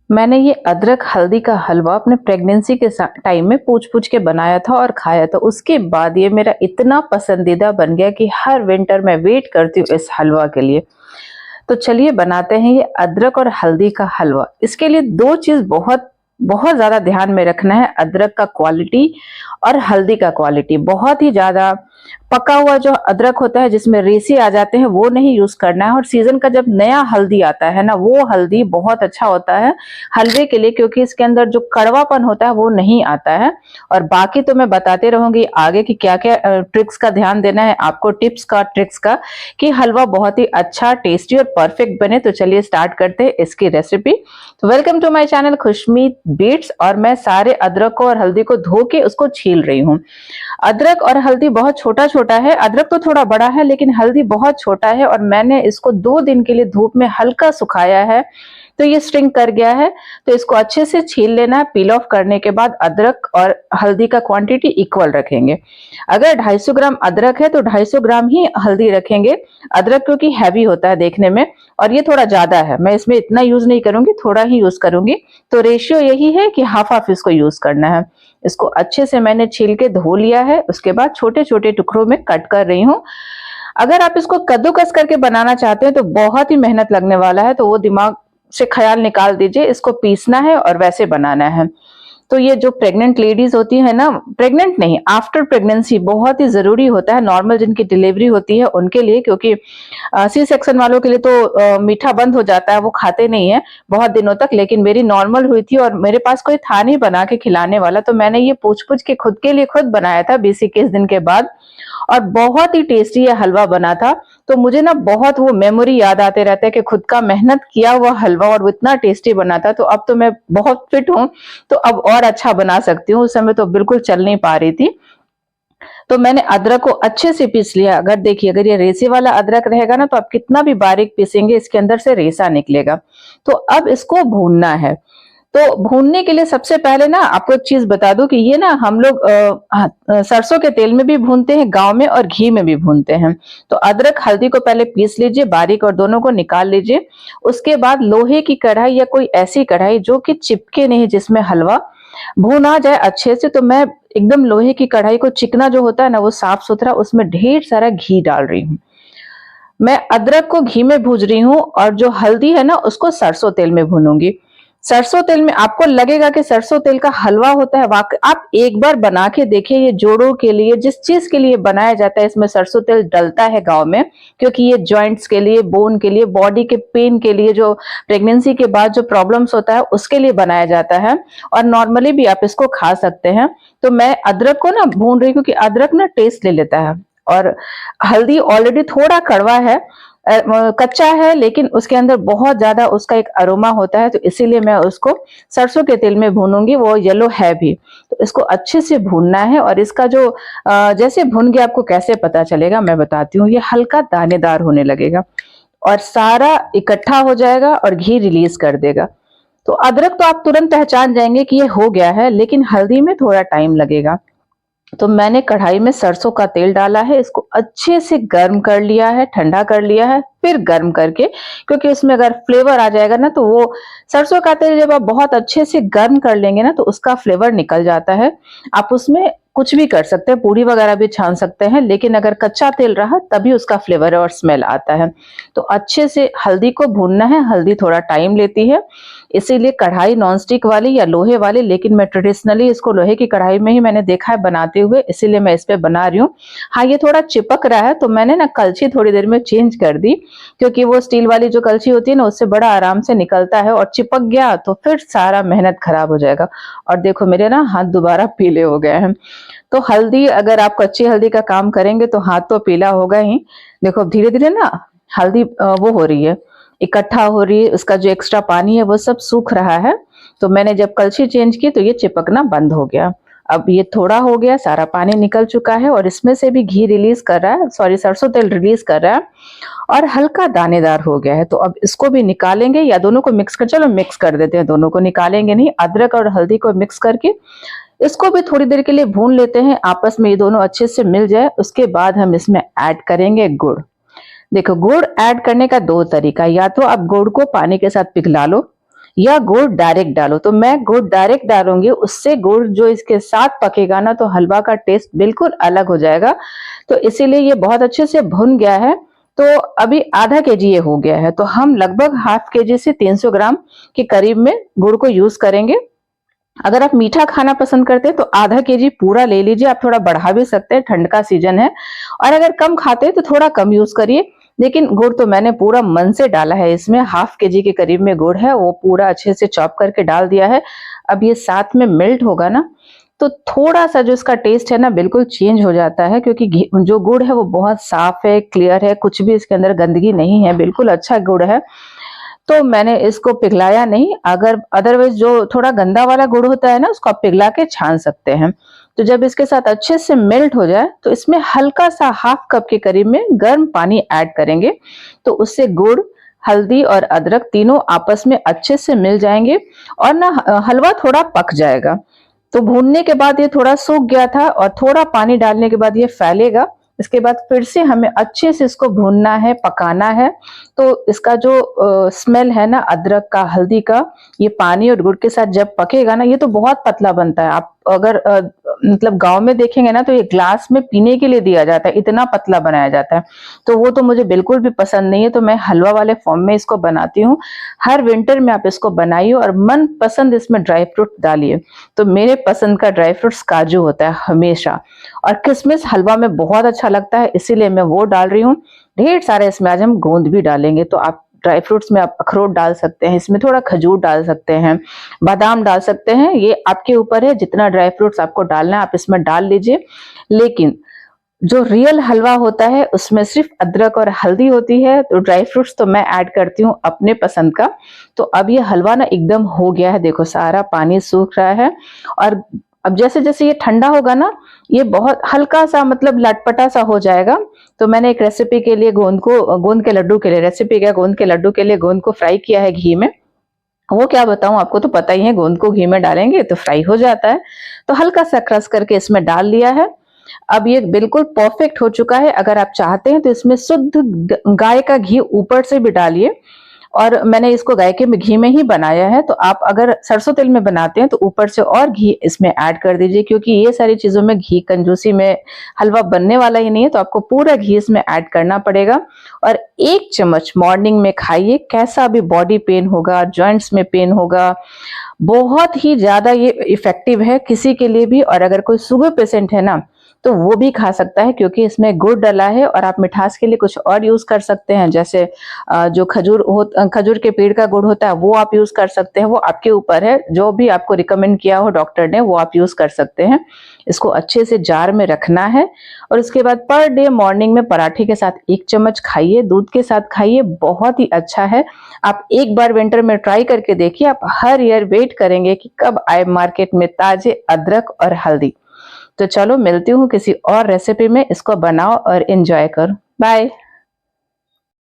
मैंने ये अदरक हल्दी का हलवा अपने प्रेगनेंसी के टाइम में पूछ-पूछ के बनाया था और खाया था। उसके बाद ये मेरा इतना पसंदीदा बन गया कि हर विंटर मैं वेट करती हूँ इस हलवा के लिए। तो चलिए बनाते हैं ये अदरक और हल्दी का हलवा। इसके लिए 2 चीज़ बहुत बहुत ज़्यादा ध्यान में रखना है, अदरक का क्वालिटी और हल्दी का क्वालिटी। बहुत ही ज़्यादा पका हुआ जो अदरक होता है जिसमें रेशे आ जाते हैं वो नहीं यूज़ करना है, और सीज़न का जब नया हल्दी आता है ना, वो हल्दी बहुत अच्छा होता है हलवे के लिए, क्योंकि इसके अंदर जो कड़वापन होता है वो नहीं आता है। और बाकी तो मैं बताते रहूँगी आगे कि क्या-क्या ट्रिक्स का ध्यान देना है आपको, टिप्स का, ट्रिक्स का, कि हलवा बहुत ही अच्छा, टेस्टी और परफेक्ट बने। तो चलिए स्टार्ट करते हैं इसकी रेसिपी। तो welcome to my channel Khushmeet beats. और मैं सारे अदरक को और हल्दी को धो के उसको छील रही हूँ। अदरक और हल्दी बहुत छोटा-छोटा है, अदरक तो थोड़ा बड़ा है लेकिन हल्दी बहुत छोटा है, और मैंने इसको 2 दिन के लिए धूप में हल्का सुखाया है, तो ये श्रिंक कर गया है। तो इसको अच्छे से छील लेना है। पील ऑफ करने के बाद अदरक और हल्दी का क्वांटिटी इक्वल रखेंगे। अगर 250 ग्राम अदरक है तो 250 ग्राम ही हल्दी रखेंगे। अदरक क्योंकि हैवी होता है देखने में, और ये थोड़ा ज्यादा है, मैं इसमें इतना यूज नहीं करूंगी, थोड़ा ही यूज करूंगी। तो रेशियो यही है कि हाफ हाफ इसको यूज करना है। इसको अच्छे से मैंने छील के धो लिया है, उसके बाद छोटे छोटे टुकड़ों में कट कर रही हूँ। अगर आप इसको कद्दूकस करके बनाना चाहते हैं तो बहुत ही मेहनत लगने वाला है, तो वो दिमाग से ख्याल निकाल दीजिए। इसको पीसना है और वैसे बनाना है। तो ये जो प्रेग्नेंट लेडीज होती है ना, प्रेग्नेंट नहीं, आफ्टर प्रेगनेंसी बहुत ही जरूरी होता है, नॉर्मल जिनकी डिलीवरी होती है उनके लिए, क्योंकि सी सेक्शन वालों के लिए तो मीठा बंद हो जाता है, वो खाते नहीं है बहुत दिनों तक। लेकिन मेरी नॉर्मल हुई थी और मेरे पास कोई था नहीं बना के खिलाने वाला, तो मैंने ये पूछ पूछ के खुद के लिए खुद बनाया था 20-21 दिन के बाद, और बहुत ही टेस्टी ये हलवा बना था। तो मुझे ना बहुत वो मेमोरी याद आते रहते हैं कि खुद का मेहनत किया हुआ हलवा और वो इतना टेस्टी बना था। तो अब तो मैं बहुत फिट हूँ, तो अब और अच्छा बना सकती हूँ। उस समय तो बिल्कुल चल नहीं पा रही थी। तो मैंने अदरक को अच्छे से पीस लिया। अगर देखिए, अगर ये रेसे वाला अदरक रहेगा ना, तो आप कितना भी बारीक पीसेंगे इसके अंदर से रेसा निकलेगा। तो अब इसको भूनना है। तो भूनने के लिए सबसे पहले ना आपको एक चीज बता दूं कि ये ना हम लोग सरसों के तेल में भी भूनते हैं गांव में, और घी में भी भूनते हैं। तो अदरक हल्दी को पहले पीस लीजिए बारीक, और दोनों को निकाल लीजिए। उसके बाद लोहे की कढ़ाई या कोई ऐसी कढ़ाई जो कि चिपके नहीं, जिसमें हलवा भूना जाए अच्छे से, तो मैं एकदम लोहे की कढ़ाई को, चिकना जो होता है ना वो साफ सुथरा, उसमें ढेर सारा घी डाल रही हूँ। मैं अदरक को घी में भूज रही हूँ, और जो हल्दी है ना उसको सरसों तेल में भूनूंगी। सरसों तेल में आपको लगेगा कि सरसों तेल का हलवा होता है, वाकई आप एक बार बना के देखिए। ये जोड़ों के लिए, जिस चीज के लिए बनाया जाता है, इसमें सरसों तेल डलता है गांव में, क्योंकि ये जॉइंट्स के लिए, बोन के लिए, बॉडी के पेन के लिए, जो प्रेगनेंसी के बाद जो प्रॉब्लम्स होता है उसके लिए बनाया जाता है। और नॉर्मली भी आप इसको खा सकते हैं। तो मैं अदरक को ना भून रही हूँ, क्योंकि अदरक ना टेस्ट ले लेता है, और हल्दी ऑलरेडी थोड़ा कड़वा है, कच्चा है, लेकिन उसके अंदर बहुत ज्यादा उसका एक अरोमा होता है, तो इसीलिए मैं उसको सरसों के तेल में भूनूंगी। वो येलो है भी, तो इसको अच्छे से भूनना है। और इसका जो जैसे भून गया, आपको कैसे पता चलेगा मैं बताती हूँ। ये हल्का दानेदार होने लगेगा और सारा इकट्ठा हो जाएगा और घी रिलीज कर देगा। तो अदरक तो आप तुरंत पहचान जाएंगे कि ये हो गया है, लेकिन हल्दी में थोड़ा टाइम लगेगा। तो मैंने कढ़ाई में सरसों का तेल डाला है, इसको अच्छे से गर्म कर लिया है, ठंडा कर लिया है, फिर गर्म करके, क्योंकि इसमें अगर फ्लेवर आ जाएगा ना, तो वो सरसों का तेल जब आप बहुत अच्छे से गर्म कर लेंगे ना, तो उसका फ्लेवर निकल जाता है। आप उसमें कुछ भी कर सकते हैं, पूरी वगैरह भी छान सकते हैं, लेकिन अगर कच्चा तेल रहा तभी उसका फ्लेवर और स्मेल आता है। तो अच्छे से हल्दी को भूनना है। हल्दी थोड़ा टाइम लेती है, इसीलिए कढ़ाई नॉनस्टिक वाली या लोहे वाली, लेकिन मैं ट्रेडिशनली इसको लोहे की कढ़ाई में ही मैंने देखा है बनाते हुए, इसीलिए मैं इस पे बना रही हूँ। हाँ, ये थोड़ा चिपक रहा है, तो मैंने ना कलछी थोड़ी देर में चेंज कर दी, क्योंकि वो स्टील वाली जो कलछी होती है ना, उससे बड़ा आराम से निकलता है, और चिपक गया तो फिर सारा मेहनत खराब हो जाएगा। और देखो मेरे ना हाथ दोबारा पीले हो गए हैं। तो हल्दी, अगर आप कच्ची हल्दी का काम करेंगे तो हाथ तो पीला होगा ही। देखो अब धीरे धीरे ना हल्दी वो हो रही है, इकट्ठा हो रही है, उसका जो एक्स्ट्रा पानी है वो सब सूख रहा है। तो मैंने जब कलछी चेंज की तो ये चिपकना बंद हो गया। अब ये थोड़ा हो गया, सारा पानी निकल चुका है, और इसमें से भी घी रिलीज कर रहा है, सॉरी सरसों तेल रिलीज कर रहा है, और हल्का दानेदार हो गया है। तो अब इसको भी निकालेंगे, या दोनों को मिक्स कर, चलो मिक्स कर देते हैं, दोनों को निकालेंगे नहीं, अदरक और हल्दी को मिक्स करके इसको भी थोड़ी देर के लिए भून लेते हैं, आपस में ये दोनों अच्छे से मिल जाए। उसके बाद हम इसमें ऐड करेंगे गुड़। देखो, गुड़ ऐड करने का 2 तरीका, या तो आप गुड़ को पानी के साथ पिघला लो, या गुड़ डायरेक्ट डालो। तो मैं गुड़ डायरेक्ट डालूंगी, उससे गुड़ जो इसके साथ पकेगा ना तो हलवा का टेस्ट बिल्कुल अलग हो जाएगा। तो इसीलिए ये बहुत अच्छे से भुन गया है। तो अभी आधा केजी ये हो गया है, तो हम लगभग हाफ केजी से 300 ग्राम के करीब में गुड़ को यूज करेंगे। अगर आप मीठा खाना पसंद करते हैं तो आधा केजी पूरा ले लीजिए, आप थोड़ा बढ़ा भी सकते हैं, ठंड का सीजन है। और अगर कम खाते हैं तो थोड़ा कम यूज करिए। लेकिन गुड़ तो मैंने पूरा मन से डाला है, इसमें हाफ केजी के करीब में गुड़ है, वो पूरा अच्छे से चॉप करके डाल दिया है। अब ये साथ में मेल्ट होगा ना तो थोड़ा सा जो इसका टेस्ट है ना बिल्कुल चेंज हो जाता है, क्योंकि जो गुड़ है वो बहुत साफ है, क्लियर है, कुछ भी इसके अंदर गंदगी नहीं है, बिल्कुल अच्छा गुड़ है। तो मैंने इसको पिघलाया नहीं, अगर अदरवाइज जो थोड़ा गंदा वाला गुड़ होता है ना उसको आप पिघला के छान सकते हैं। तो जब इसके साथ अच्छे से मेल्ट हो जाए तो इसमें हल्का सा हाफ कप के करीब में गर्म पानी ऐड करेंगे। तो उससे गुड़, हल्दी और अदरक तीनों आपस में अच्छे से मिल जाएंगे और ना हलवा थोड़ा पक जाएगा। तो भूनने के बाद ये थोड़ा सूख गया था और थोड़ा पानी डालने के बाद ये फैलेगा। इसके बाद फिर से हमें अच्छे से इसको भूनना है, पकाना है। तो इसका जो स्मेल है ना अदरक का, हल्दी का, ये पानी और गुड़ के साथ जब पकेगा ना, ये तो बहुत पतला बनता है। आप अगर मतलब गांव में देखेंगे ना तो ये ग्लास में पीने के लिए दिया जाता है, इतना पतला बनाया जाता है। तो वो तो मुझे बिल्कुल भी पसंद नहीं है, तो मैं हलवा वाले फॉर्म में इसको बनाती हूँ। हर विंटर में आप इसको बनाइए और मन पसंद इसमें ड्राई फ्रूट डालिए। तो मेरे पसंद का ड्राई फ्रूट्स काजू होता है हमेशा, और किशमिश हलवा में बहुत अच्छा लगता है, इसीलिए मैं वो डाल रही हूँ। ढेर सारे इसमें आज हम गोंद भी डालेंगे। तो आप ड्राई फ्रूट्स में आप अखरोट डाल सकते हैं, इसमें थोड़ा खजूर डाल सकते हैं, बादाम डाल सकते हैं, ये आपके ऊपर है। जितना ड्राई फ्रूट्स आपको डालना है आप इसमें डाल लीजिए। लेकिन जो रियल हलवा होता है उसमें सिर्फ अदरक और हल्दी होती है, तो ड्राई फ्रूट्स तो मैं ऐड करती हूँ अपने पसंद का। तो अब ये हलवा ना एकदम हो गया है, देखो सारा पानी सूख रहा है। और अब जैसे जैसे ये ठंडा होगा ना ये बहुत हल्का सा मतलब लटपटा सा हो जाएगा। तो मैंने एक रेसिपी के लिए गोंद के लड्डू के लिए, रेसिपी क्या, गोंद के लड्डू के लिए गोंद को फ्राई किया है घी में। वो क्या बताऊं, आपको तो पता ही है, गोंद को घी में डालेंगे तो फ्राई हो जाता है। तो हल्का सा क्रश करके इसमें डाल लिया है। अब ये बिल्कुल परफेक्ट हो चुका है। अगर आप चाहते हैं तो इसमें शुद्ध गाय का घी ऊपर से भी डालिए, और मैंने इसको गाय के घी में ही बनाया है। तो आप अगर सरसों तेल में बनाते हैं तो ऊपर से और घी इसमें ऐड कर दीजिए, क्योंकि ये सारी चीजों में घी कंजूसी में हलवा बनने वाला ही नहीं है, तो आपको पूरा घी इसमें ऐड करना पड़ेगा। और 1 चम्मच मॉर्निंग में खाइए, कैसा भी बॉडी पेन होगा, जॉइंट्स में पेन होगा, बहुत ही ज्यादा ये इफेक्टिव है किसी के लिए भी। और अगर कोई शुगर पेशेंट है ना तो वो भी खा सकता है, क्योंकि इसमें गुड़ डला है। और आप मिठास के लिए कुछ और यूज कर सकते हैं, जैसे जो खजूर के पेड़ का गुड़ होता है वो आप यूज कर सकते हैं, वो आपके ऊपर है, जो भी आपको रिकमेंड किया हो डॉक्टर ने वो आप यूज कर सकते हैं। इसको अच्छे से जार में रखना है और उसके बाद पर डे मॉर्निंग में पराठे के साथ 1 चम्मच खाइए, दूध के साथ खाइए, बहुत ही अच्छा है। आप एक बार विंटर में ट्राई करके देखिए, आप हर ईयर वेट करेंगे कि कब आए मार्केट में ताजे अदरक और हल्दी। तो चलो मिलती हूँ किसी और रेसिपी में, इसको बनाओ और एंजॉय करो। बाय।